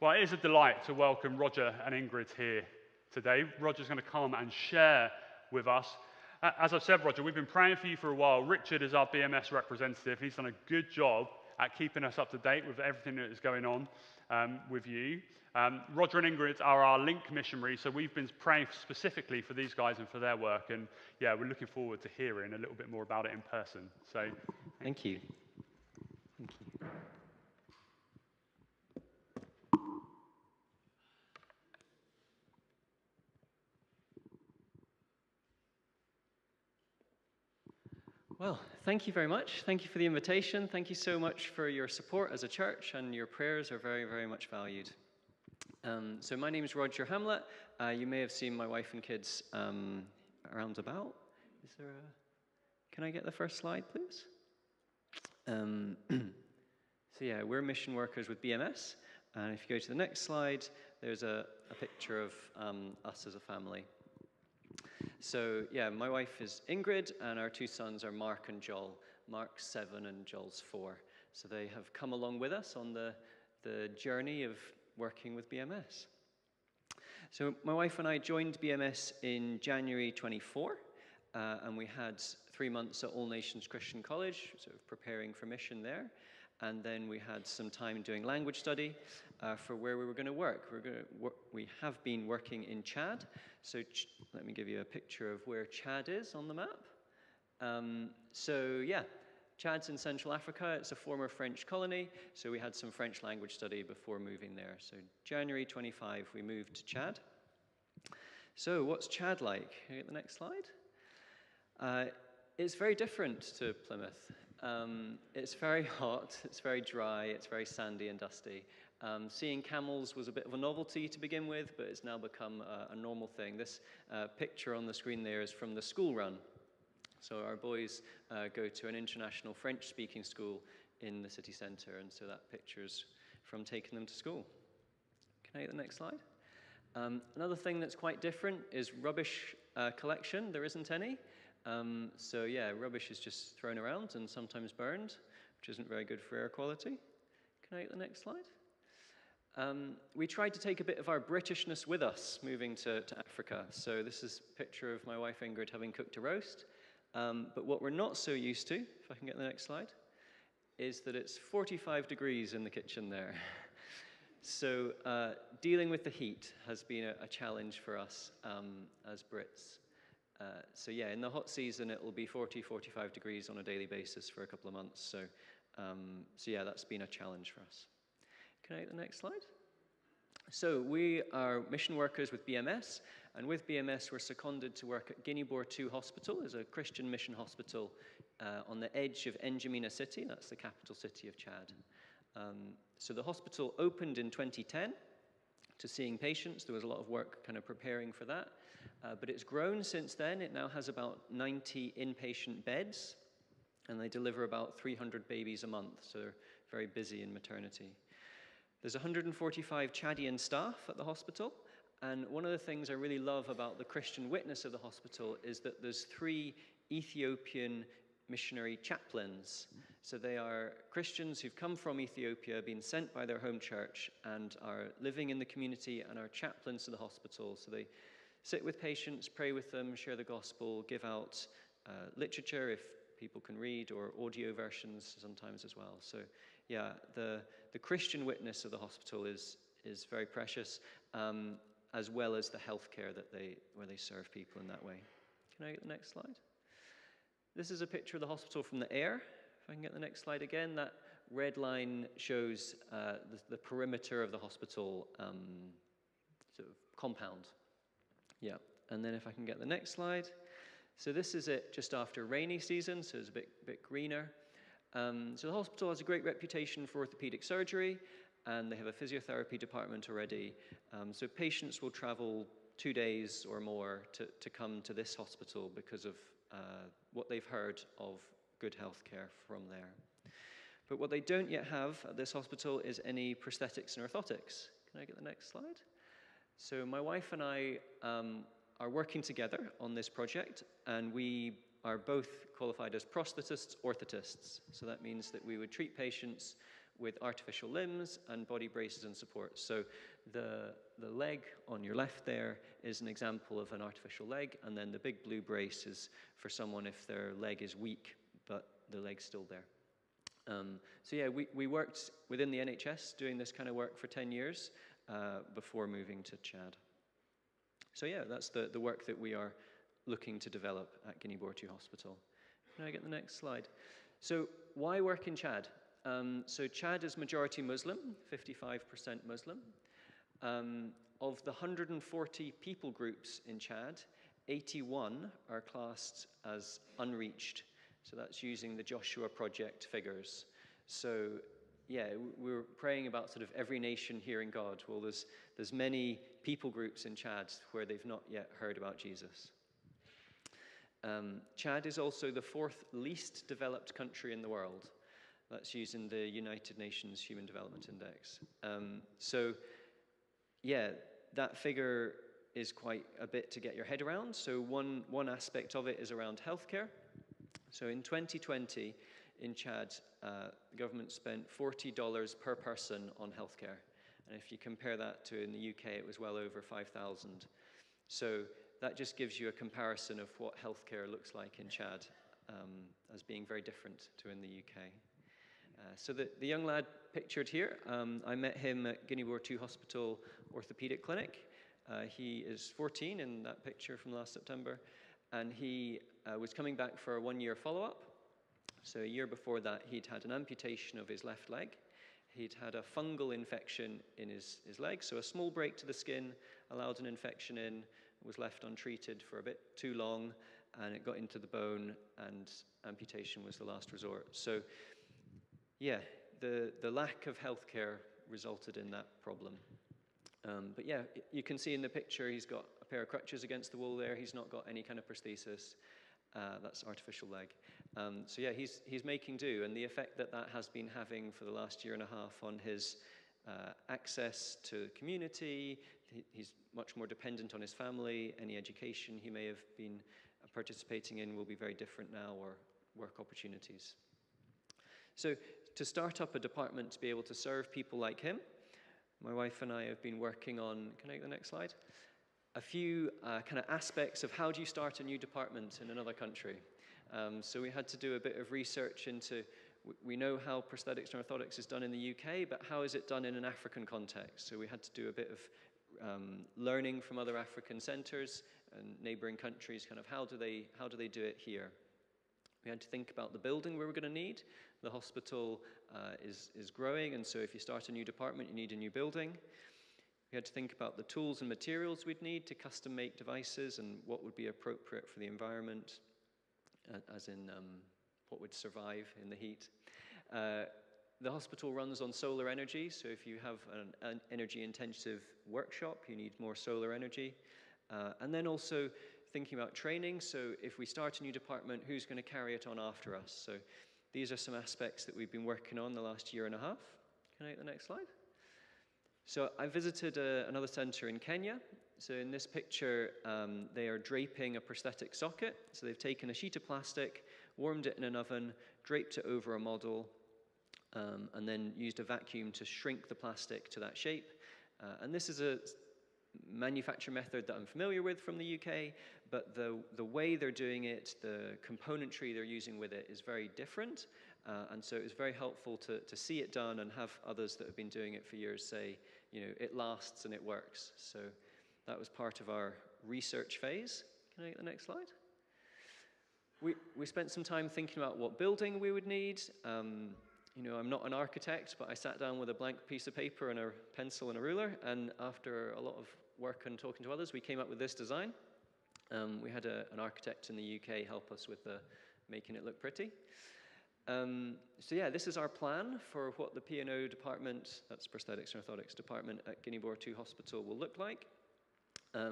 Well, it is a delight to welcome Roger and Ingrid here today. Roger's going to come and share with us. As I've said, Roger, we've been praying for you for a while. Richard is our BMS representative. He's done a good job at keeping us up to date with everything that is going on with you. Roger and Ingrid are our link missionaries, so we've been praying specifically for these guys and for their work. And yeah, we're looking forward to hearing a little bit more about it in person. So thank you. Thank you. Well, thank you very much. Thank you for the invitation. Thank you so much for your support as a church, and your prayers are very, very much valued. So my name is Roger Hamlett. You may have seen my wife and kids around about. Is there a... Can I get the first slide, please? So yeah, we're mission workers with BMS. And if you go to the next slide, there's a picture of us as a family. So yeah, my wife is Ingrid, and our two sons are Mark and Joel. Mark's 7 and Joel's 4. So they have come along with us on the journey of working with BMS. So my wife and I joined BMS in January 24, and we had 3 months at All Nations Christian College, sort of preparing for mission there. And then we had some time doing language study for where we were going to work. We have been working in Chad. So let me give you a picture of where Chad is on the map. So yeah, Chad's in Central Africa. It's a former French colony. So we had some French language study before moving there. So January 25, we moved to Chad. So what's Chad like? Can you get the next slide? It's very different to Plymouth. It's very hot, it's very dry, it's very sandy and dusty. Seeing camels was a bit of a novelty to begin with, but it's now become a normal thing. This picture on the screen there is from the school run. So our boys go to an international French-speaking school in the city centre, and so that picture's from taking them to school. Can I get the next slide? Another thing that's quite different is rubbish collection. There isn't any. So yeah, rubbish is just thrown around and sometimes burned, which isn't very good for air quality. Can I get the next slide? We tried to take a bit of our Britishness with us moving to Africa. So this is a picture of my wife Ingrid having cooked a roast. But what we're not so used to, if I can get the next slide, is that it's 45 degrees in the kitchen there. So dealing with the heat has been a challenge for us as Brits. So yeah, in the hot season, it will be 40, 45 degrees on a daily basis for a couple of months. So yeah, that's been a challenge for us. Can I get the next slide? So we are mission workers with BMS, and with BMS, we're seconded to work at Guinea-Bor 2 Hospital. It's a Christian mission hospital on the edge of N'Djamena City. That's the capital city of Chad. So the hospital opened in 2010 to seeing patients. There was a lot of work kind of preparing for that. But it's grown since then. It now has about 90 inpatient beds, and they deliver about 300 babies a month, so they're very busy in maternity. There's 145 Chadian staff at the hospital, and one of the things I really love about the Christian witness of the hospital is that there's 3 Ethiopian missionary chaplains. So they are Christians who've come from Ethiopia, been sent by their home church, and are living in the community and are chaplains to the hospital. So they sit with patients, pray with them, share the gospel, give out literature if people can read, or audio versions sometimes as well. So yeah, the Christian witness of the hospital is very precious, as well as the healthcare where they serve people in that way. Can I get the next slide? This is a picture of the hospital from the air. If I can get the next slide again, that red line shows the perimeter of the hospital sort of compound. Yeah, and then if I can get the next slide. So this is it just after rainy season, so it's a bit greener. So the hospital has a great reputation for orthopedic surgery, and they have a physiotherapy department already. So patients will travel 2 days or more to come to this hospital because of what they've heard of good health care from there. But what they don't yet have at this hospital is any prosthetics and orthotics. Can I get the next slide? So my wife and I are working together on this project, and we are both qualified as prosthetists, orthotists. So that means that we would treat patients with artificial limbs and body braces and supports. So the leg on your left there is an example of an artificial leg, and then the big blue brace is for someone if their leg is weak, but the leg's still there. So yeah, we worked within the NHS doing this kind of work for 10 years before moving to Chad. So yeah, that's the work that we are looking to develop at Guinea-Bissau Hospital. Can I get the next slide? So why work in Chad? So Chad is majority Muslim, 55% Muslim. Of the 140 people groups in Chad, 81 are classed as unreached. So that's using the Joshua Project figures. So yeah, we're praying about sort of every nation hearing God. Well, there's many people groups in Chad where they've not yet heard about Jesus. Chad is also the 4th least developed country in the world. That's using the United Nations Human Development Index. So yeah, that figure is quite a bit to get your head around. So one aspect of it is around healthcare. So in 2020, in Chad, the government spent $40 per person on healthcare. And if you compare that to in the UK, it was well over 5,000. So that just gives you a comparison of what healthcare looks like in Chad as being very different to in the UK. So the young lad pictured here, I met him at Guinea-Bissau Hospital Orthopedic Clinic. He is 14 in that picture from last September, and he was coming back for a 1-year follow-up. So a year before that, he'd had an amputation of his left leg. He'd had a fungal infection in his leg, so a small break to the skin allowed an infection in, was left untreated for a bit too long, and it got into the bone, and amputation was the last resort. So yeah, the lack of healthcare resulted in that problem. But yeah, you can see in the picture he's got a pair of crutches against the wall there. He's not got any kind of prosthesis. That's artificial leg. So yeah, he's making do, and the effect that has been having for the last 1.5 years on his access to community, he's much more dependent on his family. Any education he may have been participating in will be very different now, or work opportunities. So to start up a department to be able to serve people like him, my wife and I have been working on, can I get the next slide? A few kind of aspects of how do you start a new department in another country. So we had to do a bit of research into, we know how prosthetics and orthotics is done in the UK, but how is it done in an African context? So we had to do a bit of learning from other African centers and neighboring countries, kind of how do they do it here? We had to think about the building we were going to need. The hospital is growing, and so if you start a new department, you need a new building. We had to think about the tools and materials we'd need to custom make devices and what would be appropriate for the environment, as in what would survive in the heat. The hospital runs on solar energy, so if you have an energy-intensive workshop, you need more solar energy. And then also thinking about training, so if we start a new department, who's going to carry it on after us? So these are some aspects that we've been working on the last 1.5 years. Can I get the next slide? So I visited another center in Kenya. So in this picture, they are draping a prosthetic socket. So they've taken a sheet of plastic, warmed it in an oven, draped it over a model, and then used a vacuum to shrink the plastic to that shape. And this is a manufacture method that I'm familiar with from the UK, but the way they're doing it, the componentry they're using with it is very different. And so it was very helpful to see it done and have others that have been doing it for years say, you know, it lasts and it works. So that was part of our research phase. Can I get the next slide? We spent some time thinking about what building we would need. You know, I'm not an architect, but I sat down with a blank piece of paper and a pencil and a ruler, and after a lot of work and talking to others, we came up with this design. We had an architect in the UK help us with making it look pretty. So yeah, this is our plan for what the P&O department, that's prosthetics and orthotics department at Guinea-Bissau Hospital will look like.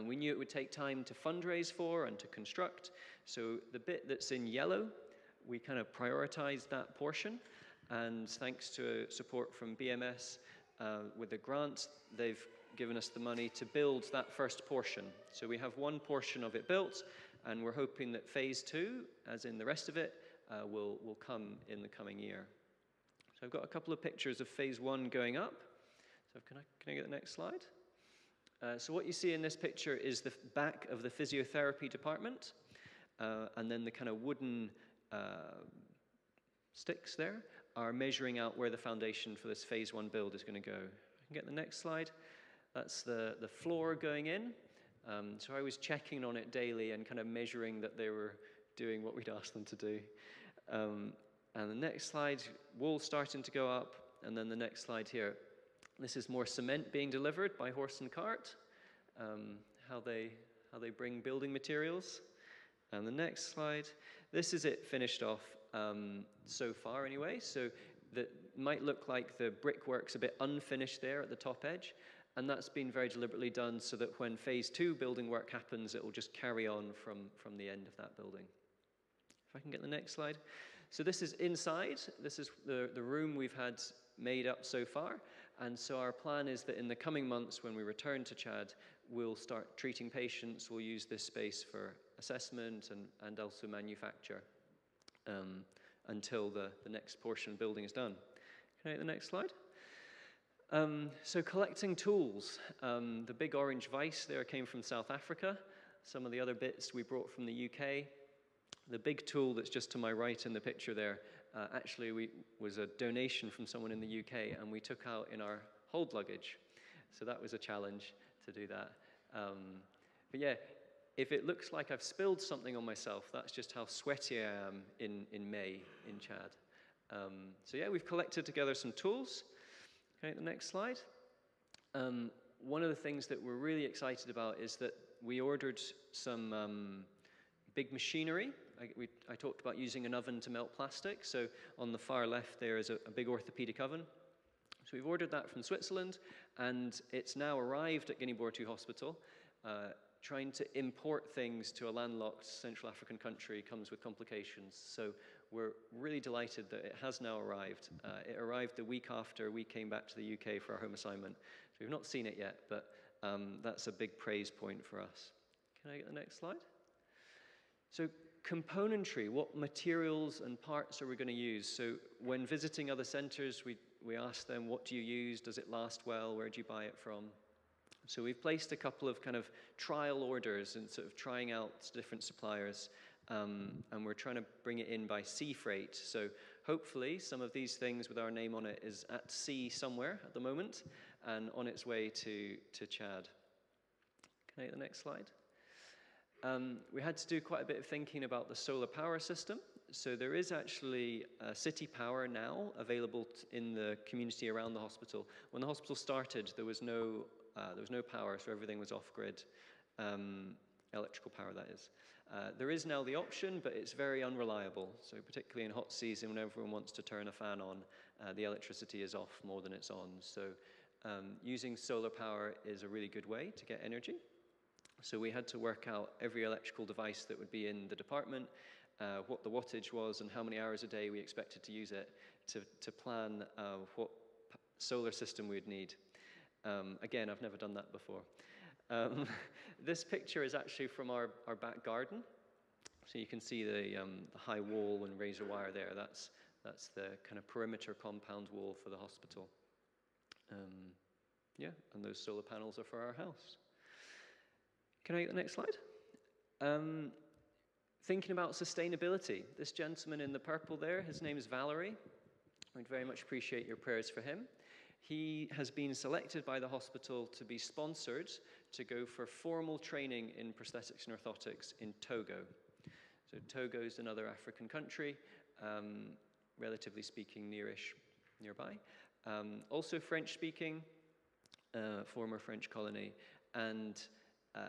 We knew it would take time to fundraise for and to construct, so the bit that's in yellow, we kind of prioritized that portion. And thanks to support from BMS with the grant, they've given us the money to build that first portion. So we have one portion of it built, and we're hoping that phase 2, as in the rest of it, will come in the coming year. So So I've got a couple of pictures of phase 1 going up. So can I get the next slide? So what you see in this picture is the back of the physiotherapy department, and then the kind of wooden sticks there are measuring out where the foundation for this phase 1 build is going to go. I can get the next slide. That's the floor going in. So I was checking on it daily and kind of measuring that they were doing what we'd asked them to do. And the next slide, wall starting to go up, and then the next slide here. This is more cement being delivered by horse and cart, how they bring building materials. And the next slide, this is it finished off so far anyway. So that might look like the brickwork's a bit unfinished there at the top edge, and that's been very deliberately done so that when phase 2 building work happens, it will just carry on from the end of that building. If I can get the next slide. So this is inside. This is the room we've had made up so far. And so our plan is that in the coming months, when we return to Chad, we'll start treating patients. We'll use this space for assessment and also manufacture until the next portion of the building is done. Can I get the next slide? So collecting tools. The big orange vise there came from South Africa. Some of the other bits we brought from the UK. The big tool that's just to my right in the picture there actually was a donation from someone in the UK, and we took out in our hold luggage. So that was a challenge to do that. But yeah, if it looks like I've spilled something on myself, that's just how sweaty I am in May in Chad. So yeah, we've collected together some tools. Okay, the next slide. One of the things that we're really excited about is that we ordered some big machinery. I talked about using an oven to melt plastic. So on the far left there is a big orthopedic oven. So we've ordered that from Switzerland, and it's now arrived at Guinea-Bissau Hospital. Trying to import things to a landlocked Central African country comes with complications. So we're really delighted that it has now arrived. It arrived the week after we came back to the UK for our home assignment. So we've not seen it yet, but that's a big praise point for us. Can I get the next slide? So componentry, what materials and parts are we going to use? So when visiting other centers, we ask them, what do you use? Does it last well? Where do you buy it from? So we've placed a couple of kind of trial orders and sort of trying out different suppliers, and we're trying to bring it in by sea freight. So hopefully some of these things with our name on it is at sea somewhere at the moment and on its way to Chad. Can I get the next slide? We had to do quite a bit of thinking about the solar power system. So there is actually city power now available in the community around the hospital. When the hospital started, there was no power, so everything was off-grid, electrical power, that is. There is now the option, but it's very unreliable. So particularly in hot season, when everyone wants to turn a fan on, the electricity is off more than it's on. So using solar power is a really good way to get energy. So we had to work out every electrical device that would be in the department, what the wattage was, and how many hours a day we expected to use it to plan what solar system we'd need. Again, I've never done that before. This picture is actually from our back garden. So you can see the high wall and razor wire there. That's the kind of perimeter compound wall for the hospital. Yeah, and those solar panels are for our house. Can I get the next slide? Thinking about sustainability. This gentleman in the purple there, his name is Valerie. We'd very much appreciate your prayers for him. He has been selected by the hospital to be sponsored to go for formal training in prosthetics and orthotics in Togo. So Togo is another African country, relatively speaking nearby. Also French-speaking, former French colony, and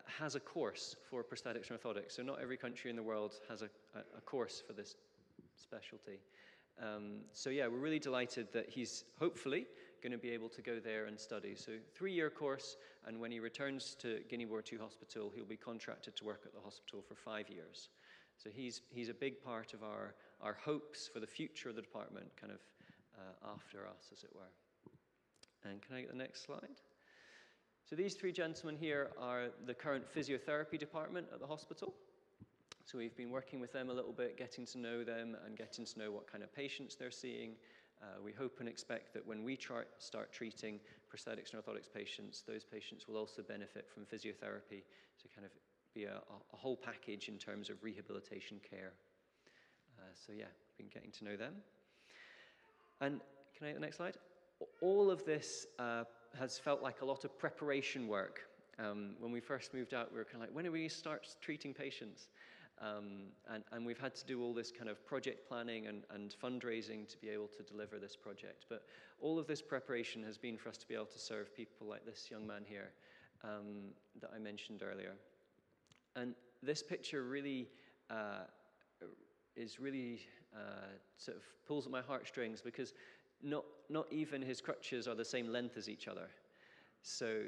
has a course for prosthetics and orthotics. So not every country in the world has a course for this specialty. So yeah, we're really delighted that he's hopefully going to be able to go there and study. So 3-year course, and when he returns to Guinea-Bissau Hospital, he'll be contracted to work at the hospital for 5 years. So he's a big part of our hopes for the future of the department, kind of after us, as it were. And can I get the next slide? So these 3 gentlemen here are the current physiotherapy department at the hospital. So we've been working with them a little bit, getting to know them and getting to know what kind of patients they're seeing. We hope and expect that when we start treating prosthetics and orthotics patients, those patients will also benefit from physiotherapy to kind of be a whole package in terms of rehabilitation care. So yeah, been getting to know them. And can I have the next slide? All of this has felt like a lot of preparation work. When we first moved out, we were kind of like, when are we going to start treating patients? And we've had to do all this kind of project planning and fundraising to be able to deliver this project. But all of this preparation has been for us to be able to serve people like this young man here that I mentioned earlier. And this picture really sort of pulls at my heartstrings, because not even his crutches are the same length as each other. So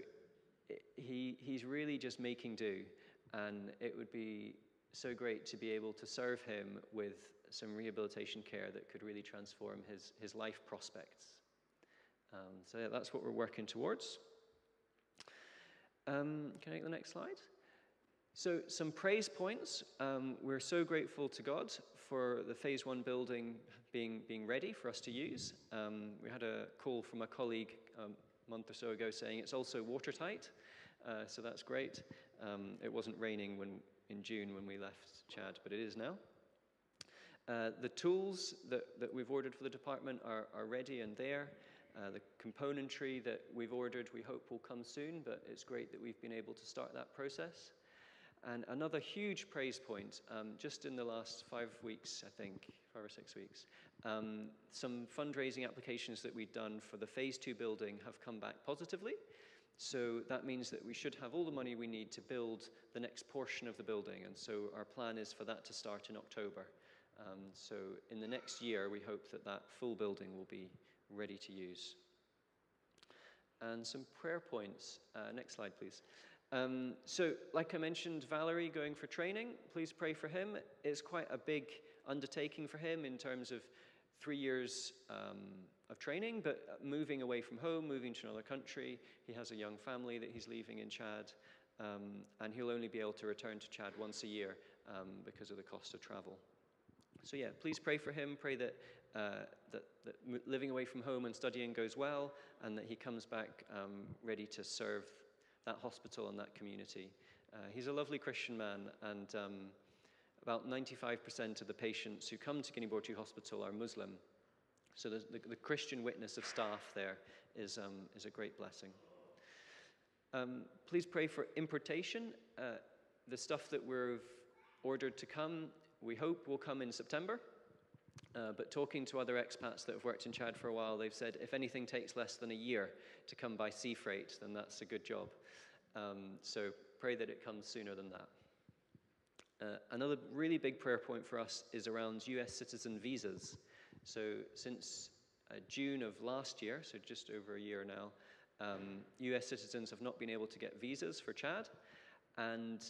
he's really just making do, and it would be so great to be able to serve him with some rehabilitation care that could really transform his life prospects. So yeah, that's what we're working towards. Can I get the next slide? So some praise points. We're so grateful to God for the phase 1 building being ready for us to use. We had a call from a colleague a month or so ago saying it's also watertight, so that's great. It wasn't raining in June when we left Chad, but it is now. The tools that we've ordered for the department are ready and there. The componentry that we've ordered we hope will come soon, but it's great that we've been able to start that process. And another huge praise point, just in the last 5 weeks, I think, 5 or 6 weeks, some fundraising applications that we'd done for the phase 2 building have come back positively. So that means that we should have all the money we need to build the next portion of the building. And so our plan is for that to start in October. So in the next year, we hope that that full building will be ready to use. And some prayer points. Next slide, please. So, like I mentioned, Valerie going for training, please pray for him. It's quite a big undertaking for him in terms of 3 years of training, but moving away from home, moving to another country. He has a young family that he's leaving in Chad, and he'll only be able to return to Chad once a year because of the cost of travel. So yeah, please pray for him. Pray that living away from home and studying goes well, and that he comes back ready to serve that hospital and that community. He's a lovely Christian man, and about 95% of the patients who come to Guinea-Bordeaux Hospital are Muslim. So the Christian witness of staff there is a great blessing. Please pray for importation. The stuff that we've ordered to come, we hope will come in September. But talking to other expats that have worked in Chad for a while, they've said if anything takes less than a year to come by sea freight, then that's a good job. So pray that it comes sooner than that. Another really big prayer point for us is around US citizen visas. So since June of last year, so just over a year now, US citizens have not been able to get visas for Chad, and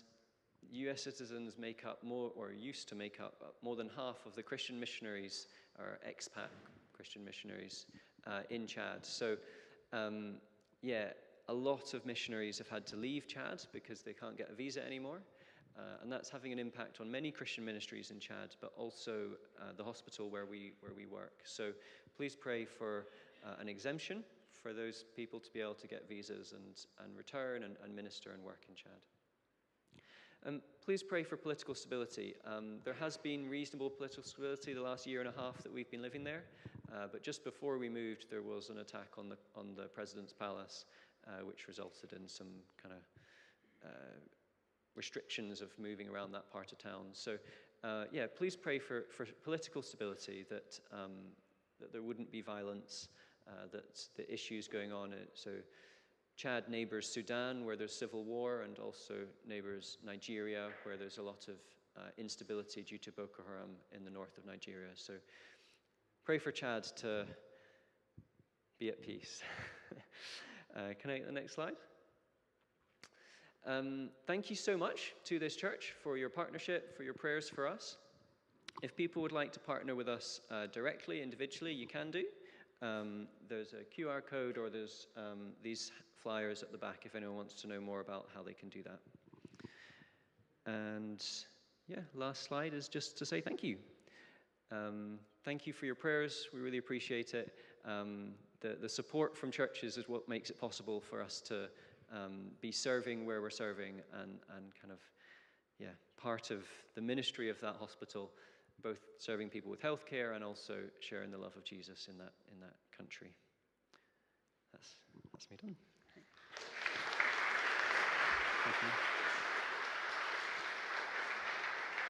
US citizens make up more, or used to make up more than half of the Christian missionaries, or expat Christian missionaries in Chad. So yeah, a lot of missionaries have had to leave Chad because they can't get a visa anymore. And that's having an impact on many Christian ministries in Chad, but also the hospital where we work. So please pray for an exemption for those people to be able to get visas and return and minister and work in Chad. Please pray for political stability. There has been reasonable political stability the last year and a half that we've been living there, but just before we moved, there was an attack on the president's palace, which resulted in some kind of restrictions of moving around that part of town. So yeah, please pray for political stability, that there wouldn't be violence, that the issues going on. So Chad neighbors Sudan, where there's civil war, and also neighbors Nigeria, where there's a lot of instability due to Boko Haram in the north of Nigeria. So pray for Chad to be at peace. Can I get the next slide? Thank you so much to this church for your partnership, for your prayers for us. If people would like to partner with us directly, individually, you can do. There's a QR code, or there's these flyers at the back if anyone wants to know more about how they can do that. And yeah, last slide is just to say thank you. thank you for your prayers. We really appreciate it. The support from churches is what makes it possible for us to be serving where we're serving and kind of, part of the ministry of that hospital, both serving people with healthcare and also sharing the love of Jesus in that country. That's me done.